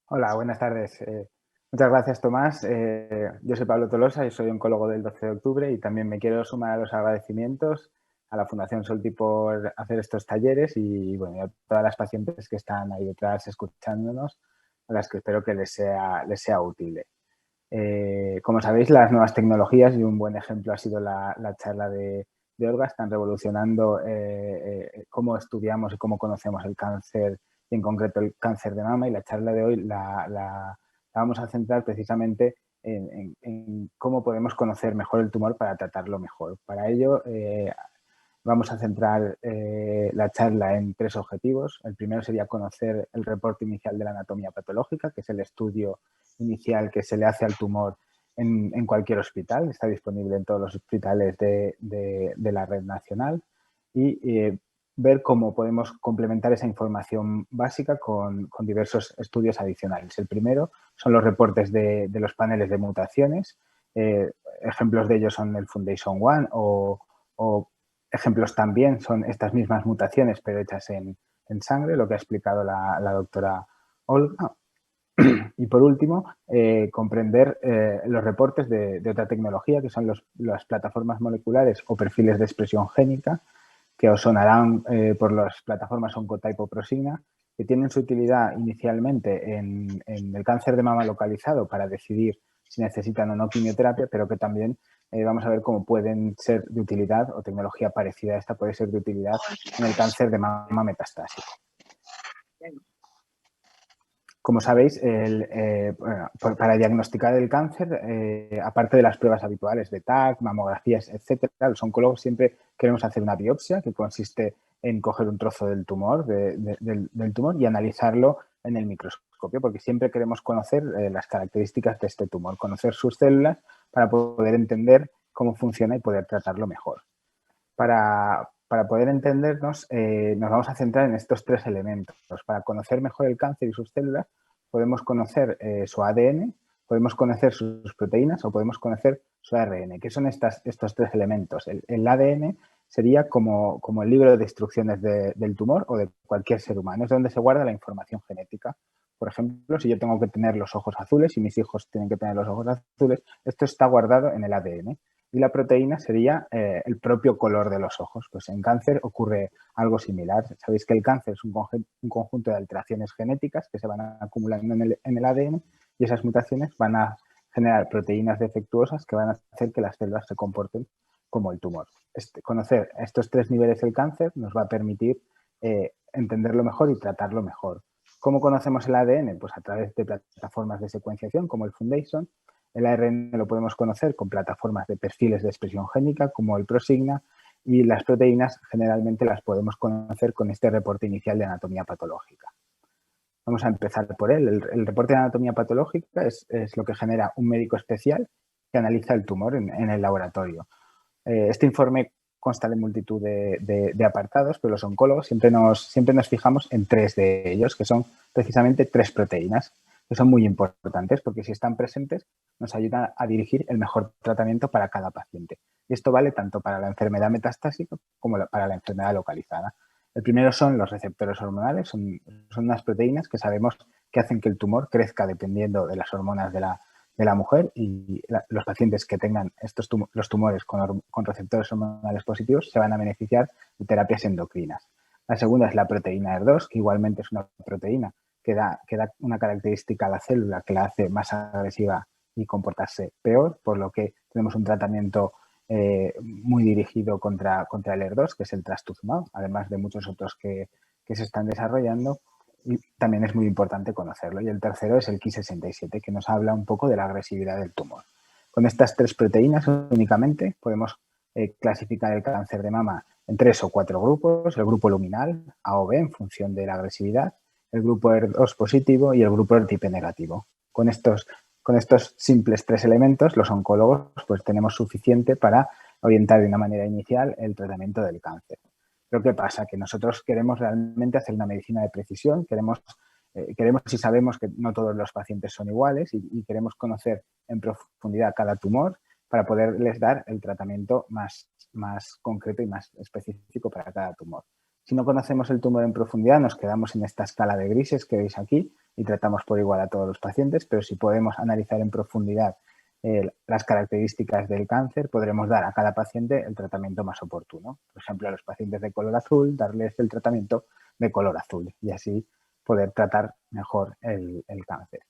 Hola, buenas tardes. Muchas gracias, Tomás. Yo soy Pablo Tolosa y soy oncólogo del 12 de octubre y también me quiero sumar a los agradecimientos a la Fundación Solti por hacer estos talleres y bueno, y a todas las pacientes que están ahí detrás escuchándonos, a las que espero que les sea útil. Como sabéis, las nuevas tecnologías y un buen ejemplo ha sido la charla de Olga, están revolucionando cómo estudiamos y cómo conocemos el cáncer y en concreto el cáncer de mama, y la charla de hoy la vamos a centrar precisamente en cómo podemos conocer mejor el tumor para tratarlo mejor. Para ello vamos a centrar la charla en tres objetivos. El primero sería conocer el reporte inicial de la anatomía patológica, que es el estudio inicial que se le hace al tumor en cualquier hospital. Está disponible en todos los hospitales de la red nacional. Y ver cómo podemos complementar esa información básica con diversos estudios adicionales. El primero son los reportes de los paneles de mutaciones. Ejemplos de ellos son el Foundation One o ejemplos también son estas mismas mutaciones, pero hechas en sangre, lo que ha explicado la doctora Olga. Y por último, comprender los reportes de otra tecnología, que son las plataformas moleculares o perfiles de expresión génica, que os sonarán por las plataformas Oncotype o Prosigna, que tienen su utilidad inicialmente en el cáncer de mama localizado para decidir si necesitan o no quimioterapia, pero que también vamos a ver cómo pueden ser de utilidad, o tecnología parecida a esta puede ser de utilidad en el cáncer de mama metastásico. Como sabéis, bueno, para diagnosticar el cáncer, aparte de las pruebas habituales de TAC, mamografías, etcétera, los oncólogos siempre queremos hacer una biopsia, que consiste en coger un trozo del tumor, del tumor y analizarlo en el microscopio, porque siempre queremos conocer las características de este tumor, conocer sus células para poder entender cómo funciona y poder tratarlo mejor. Para poder entendernos, nos vamos a centrar en estos tres elementos. Para conocer mejor el cáncer y sus células, podemos conocer su ADN, podemos conocer sus proteínas o podemos conocer su ARN. ¿Qué son estos tres elementos? El ADN sería como el libro de instrucciones del tumor o de cualquier ser humano. Es donde se guarda la información genética. Por ejemplo, si yo tengo que tener los ojos azules y mis hijos tienen que tener los ojos azules, esto está guardado en el ADN. Y la proteína sería el propio color de los ojos. Pues en cáncer ocurre algo similar. Sabéis que el cáncer es un conjunto de alteraciones genéticas que se van acumulando en el ADN y esas mutaciones van a generar proteínas defectuosas que van a hacer que las células se comporten como el tumor. Conocer estos tres niveles del cáncer nos va a permitir entenderlo mejor y tratarlo mejor. ¿Cómo conocemos el ADN? Pues a través de plataformas de secuenciación como el Foundation. El ARN lo podemos conocer con plataformas de perfiles de expresión génica como el Prosigna, y las proteínas generalmente las podemos conocer con este reporte inicial de anatomía patológica. Vamos a empezar por él. El reporte de anatomía patológica es lo que genera un médico especial que analiza el tumor en el laboratorio. Este informe consta de multitud de apartados, pero los oncólogos siempre nos fijamos en tres de ellos, que son precisamente tres proteínas, que son muy importantes porque si están presentes nos ayudan a dirigir el mejor tratamiento para cada paciente. Y esto vale tanto para la enfermedad metastásica como para la enfermedad localizada. El primero son los receptores hormonales, son unas proteínas que sabemos que hacen que el tumor crezca dependiendo de las hormonas de la mujer, y los pacientes que tengan los tumores con receptores hormonales positivos se van a beneficiar de terapias endocrinas. La segunda es la proteína ER2, que igualmente es una proteína que da una característica a la célula que la hace más agresiva y comportarse peor, por lo que tenemos un tratamiento muy dirigido contra el ER2, que es el trastuzumab, además de muchos otros que se están desarrollando. Y también es muy importante conocerlo. Y el tercero es el Ki67, que nos habla un poco de la agresividad del tumor. Con estas tres proteínas únicamente podemos clasificar el cáncer de mama en 3 o 4 grupos: el grupo luminal, A o B, en función de la agresividad, el grupo ER2 positivo y el grupo ERTP negativo. Con estos simples tres elementos, los oncólogos pues tenemos suficiente para orientar de una manera inicial el tratamiento del cáncer. Pero ¿qué pasa? Que nosotros queremos realmente hacer una medicina de precisión, queremos y sabemos que no todos los pacientes son iguales, y queremos conocer en profundidad cada tumor para poderles dar el tratamiento más concreto y más específico para cada tumor. Si no conocemos el tumor en profundidad, nos quedamos en esta escala de grises que veis aquí y tratamos por igual a todos los pacientes, pero si podemos analizar en profundidad las características del cáncer, podremos dar a cada paciente el tratamiento más oportuno. Por ejemplo, a los pacientes de color azul, darles el tratamiento de color azul y así poder tratar mejor el cáncer.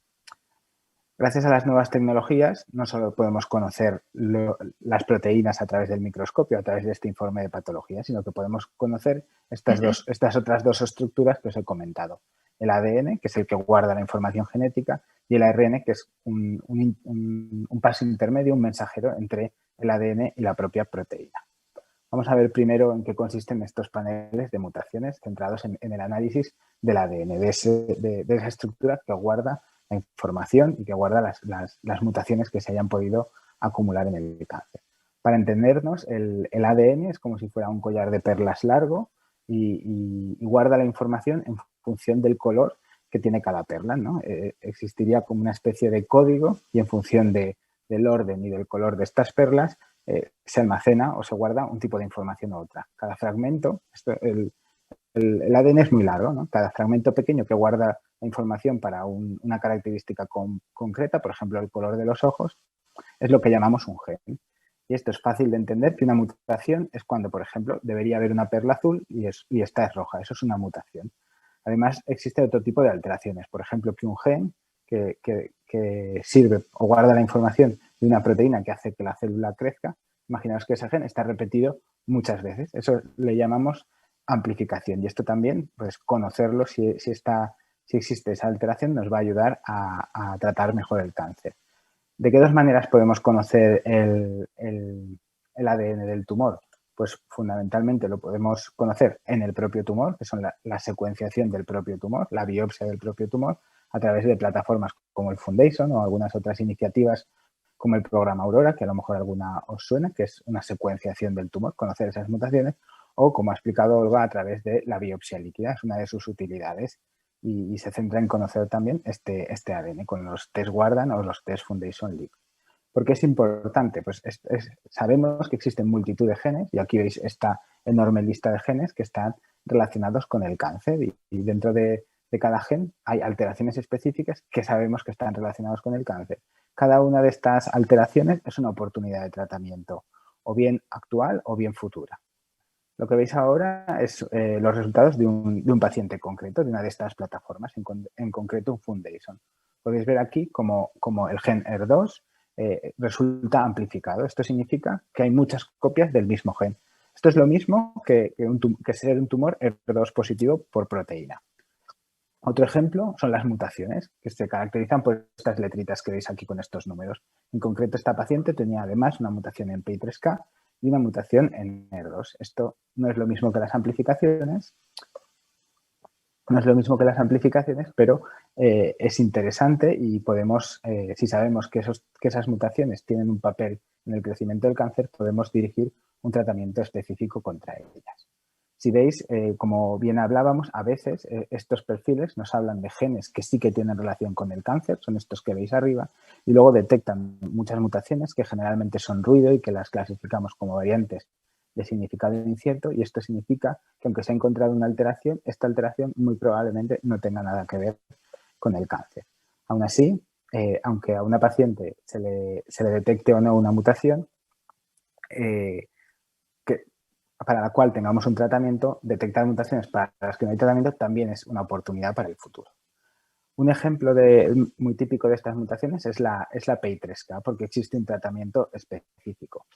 Gracias a las nuevas tecnologías, no solo podemos conocer las proteínas a través del microscopio, a través de este informe de patología, sino que podemos conocer estas otras dos estructuras que os he comentado. El ADN, que es el que guarda la información genética, y el ARN, que es un paso intermedio, un mensajero entre el ADN y la propia proteína. Vamos a ver primero en qué consisten estos paneles de mutaciones centrados en el análisis del ADN, de esa estructura que guarda la información y que guarda las mutaciones que se hayan podido acumular en el cáncer. Para entendernos, el ADN es como si fuera un collar de perlas largo y guarda la información en función del color que tiene cada perla, ¿no? Existiría como una especie de código y en función del orden y del color de estas perlas se almacena o se guarda un tipo de información u otra. Cada fragmento, el ADN es muy largo, ¿no? Cada fragmento pequeño que guarda la información para una característica concreta, por ejemplo, el color de los ojos, es lo que llamamos un gen. Y esto es fácil de entender que una mutación es cuando, por ejemplo, debería haber una perla azul y esta es roja. Eso es una mutación. Además, existe otro tipo de alteraciones. Por ejemplo, que un gen que sirve o guarda la información de una proteína que hace que la célula crezca, imaginaos que ese gen está repetido muchas veces. Eso le llamamos amplificación. Y esto también, pues conocerlo, si existe esa alteración, nos va a ayudar a tratar mejor el cáncer. ¿De qué dos maneras podemos conocer el ADN del tumor? Pues fundamentalmente lo podemos conocer en el propio tumor, que son la secuenciación del propio tumor, la biopsia del propio tumor, a través de plataformas como el Foundation o algunas otras iniciativas como el programa Aurora, que a lo mejor alguna os suena, que es una secuenciación del tumor, conocer esas mutaciones, o como ha explicado Olga, a través de la biopsia líquida, es una de sus utilidades y se centra en conocer también este ADN con los test Guardant o los test Foundation Leap. ¿Por qué es importante? Pues sabemos que existen multitud de genes y aquí veis esta enorme lista de genes que están relacionados con el cáncer y dentro de cada gen hay alteraciones específicas que sabemos que están relacionadas con el cáncer. Cada una de estas alteraciones es una oportunidad de tratamiento, o bien actual o bien futura. Lo que veis ahora es los resultados de un paciente concreto, de una de estas plataformas, en concreto un Foundation. Podéis ver aquí como el gen ER2 resulta amplificado. Esto significa que hay muchas copias del mismo gen. Esto es lo mismo que ser un tumor ER2 positivo por proteína. Otro ejemplo son las mutaciones, que se caracterizan por estas letritas que veis aquí con estos números. En concreto, esta paciente tenía además una mutación en PI3K y una mutación en ER2. Esto no es lo mismo que las amplificaciones, pero es interesante y podemos, si sabemos que esas mutaciones tienen un papel en el crecimiento del cáncer, podemos dirigir un tratamiento específico contra ellas. Si veis, como bien hablábamos, a veces estos perfiles nos hablan de genes que sí que tienen relación con el cáncer, son estos que veis arriba, y luego detectan muchas mutaciones que generalmente son ruido y que las clasificamos como variantes de significado incierto, y esto significa que aunque se ha encontrado una alteración, esta alteración muy probablemente no tenga nada que ver con el cáncer. Aún así, aunque a una paciente se le detecte o no una mutación, para la cual tengamos un tratamiento, detectar mutaciones para las que no hay tratamiento también es una oportunidad para el futuro. Un ejemplo muy típico de estas mutaciones es la PI3K, porque existe un tratamiento específico.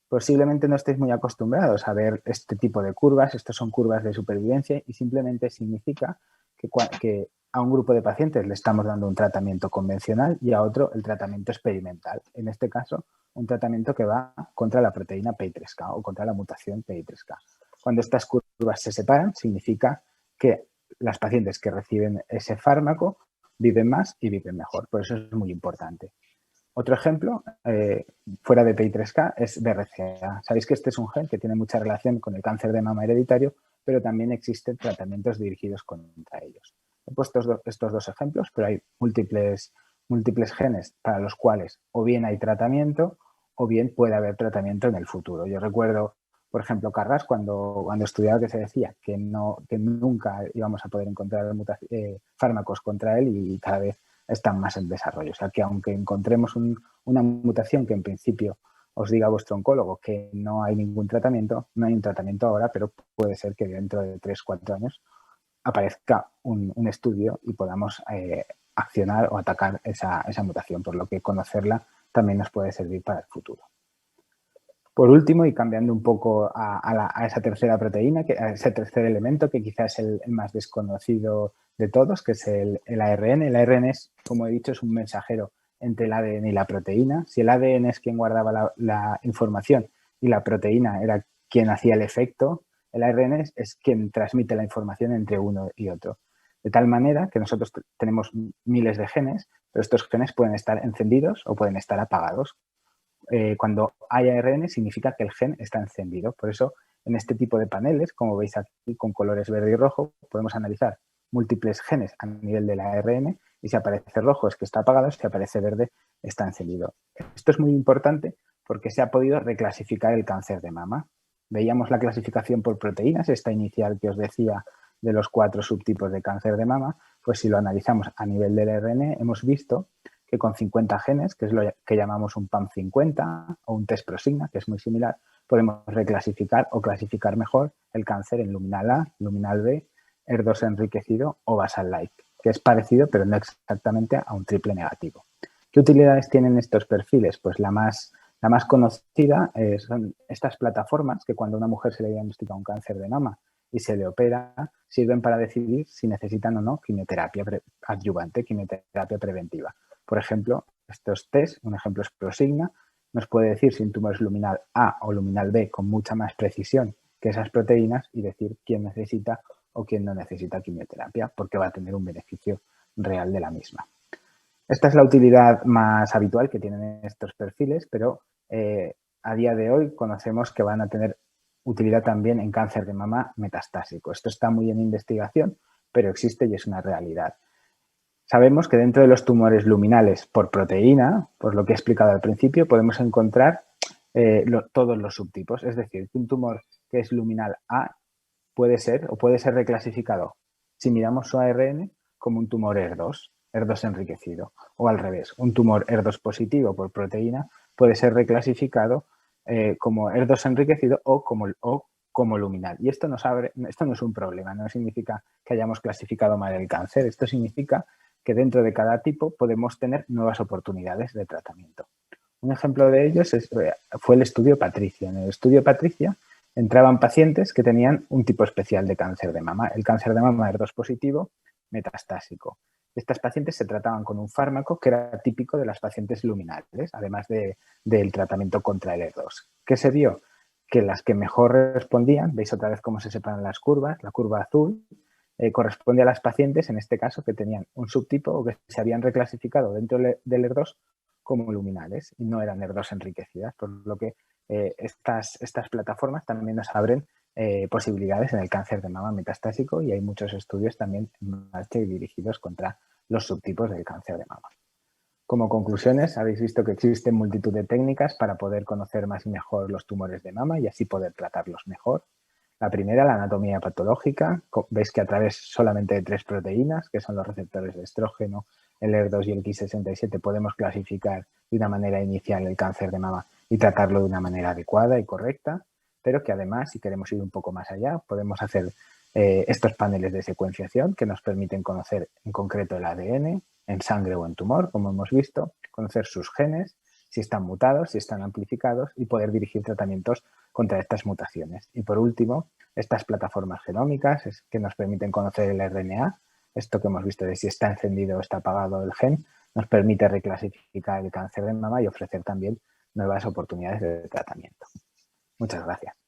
Posiblemente no estéis muy acostumbrados a ver este tipo de curvas. Estas son curvas de supervivencia y simplemente significa que a un grupo de pacientes le estamos dando un tratamiento convencional y a otro el tratamiento experimental. En este caso, un tratamiento que va contra la proteína PI3K o contra la mutación PI3K. Cuando estas curvas se separan, significa que las pacientes que reciben ese fármaco viven más y viven mejor. Por eso es muy importante. Otro ejemplo, fuera de PI3K, es BRCA. Sabéis que este es un gen que tiene mucha relación con el cáncer de mama hereditario, pero también existen tratamientos dirigidos contra ellos. He puesto estos dos ejemplos, pero hay múltiples genes para los cuales o bien hay tratamiento o bien puede haber tratamiento en el futuro. Yo recuerdo Por ejemplo, Carras, cuando estudiaba, que se decía que nunca íbamos a poder encontrar fármacos contra él, y cada vez están más en desarrollo. O sea, que aunque encontremos una mutación que en principio os diga vuestro oncólogo que no hay ningún tratamiento, no hay un tratamiento ahora, pero puede ser que dentro de 3-4 años aparezca un estudio y podamos accionar o atacar esa mutación, por lo que conocerla también nos puede servir para el futuro. Por último, y cambiando un poco a esa tercera proteína, a ese tercer elemento que quizás es el más desconocido de todos, que es el ARN. El ARN es, como he dicho, es un mensajero entre el ADN y la proteína. Si el ADN es quien guardaba la información y la proteína era quien hacía el efecto, el ARN es quien transmite la información entre uno y otro. De tal manera que nosotros tenemos miles de genes, pero estos genes pueden estar encendidos o pueden estar apagados. Cuando hay ARN significa que el gen está encendido. Por eso, en este tipo de paneles, como veis aquí con colores verde y rojo, podemos analizar múltiples genes a nivel del ARN, y si aparece rojo es que está apagado, si aparece verde está encendido. Esto es muy importante porque se ha podido reclasificar el cáncer de mama. Veíamos la clasificación por proteínas, esta inicial que os decía de los 4 subtipos de cáncer de mama. Pues si lo analizamos a nivel del ARN, hemos visto que con 50 genes, que es lo que llamamos un PAM50 o un test Prosigna, que es muy similar, podemos reclasificar o clasificar mejor el cáncer en luminal A, luminal B, ER2 enriquecido o basal-like, que es parecido pero no exactamente a un triple negativo. ¿Qué utilidades tienen estos perfiles? Pues la más conocida son estas plataformas que cuando a una mujer se le diagnostica un cáncer de mama y se le opera, sirven para decidir si necesitan o no quimioterapia adyuvante, quimioterapia preventiva. Por ejemplo, estos test, un ejemplo es Prosigna, nos puede decir si un tumor es luminal A o luminal B con mucha más precisión que esas proteínas y decir quién necesita o quién no necesita quimioterapia, porque va a tener un beneficio real de la misma. Esta es la utilidad más habitual que tienen estos perfiles, pero a día de hoy conocemos que van a tener utilidad también en cáncer de mama metastásico. Esto está muy en investigación, pero existe y es una realidad. Sabemos que dentro de los tumores luminales por proteína, por lo que he explicado al principio, podemos encontrar todos los subtipos. Es decir, que un tumor que es luminal A puede ser reclasificado, si miramos su ARN, como un tumor ER2 enriquecido. O al revés, un tumor ER2 positivo por proteína puede ser reclasificado como ER2 enriquecido o como luminal. Y esto no es un problema, no significa que hayamos clasificado mal el cáncer. Esto significa que dentro de cada tipo podemos tener nuevas oportunidades de tratamiento. Un ejemplo de ellos fue el estudio Patricia. En el estudio Patricia entraban pacientes que tenían un tipo especial de cáncer de mama, el cáncer de mama ER2 positivo metastásico. Estas pacientes se trataban con un fármaco que era típico de las pacientes luminales, además del tratamiento contra el ER2. ¿Qué se vio? Que las que mejor respondían, veis otra vez cómo se separan las curvas, la curva azul corresponde a las pacientes, en este caso, que tenían un subtipo o que se habían reclasificado dentro del ER2 como luminales y no eran ER2 enriquecidas, por lo que estas plataformas también nos abren posibilidades en el cáncer de mama metastásico, y hay muchos estudios también en marcha y dirigidos contra los subtipos del cáncer de mama. Como conclusiones, habéis visto que existen multitud de técnicas para poder conocer más y mejor los tumores de mama y así poder tratarlos mejor. La primera, la anatomía patológica. Veis que a través solamente de 3 proteínas, que son los receptores de estrógeno, el ER2 y el Ki67, podemos clasificar de una manera inicial el cáncer de mama y tratarlo de una manera adecuada y correcta, pero que además, si queremos ir un poco más allá, podemos hacer estos paneles de secuenciación que nos permiten conocer en concreto el ADN en sangre o en tumor, como hemos visto, conocer sus genes, si están mutados, si están amplificados, y poder dirigir tratamientos contra estas mutaciones. Y por último, estas plataformas genómicas que nos permiten conocer el RNA, esto que hemos visto de si está encendido o está apagado el gen, nos permite reclasificar el cáncer de mama y ofrecer también nuevas oportunidades de tratamiento. Muchas gracias.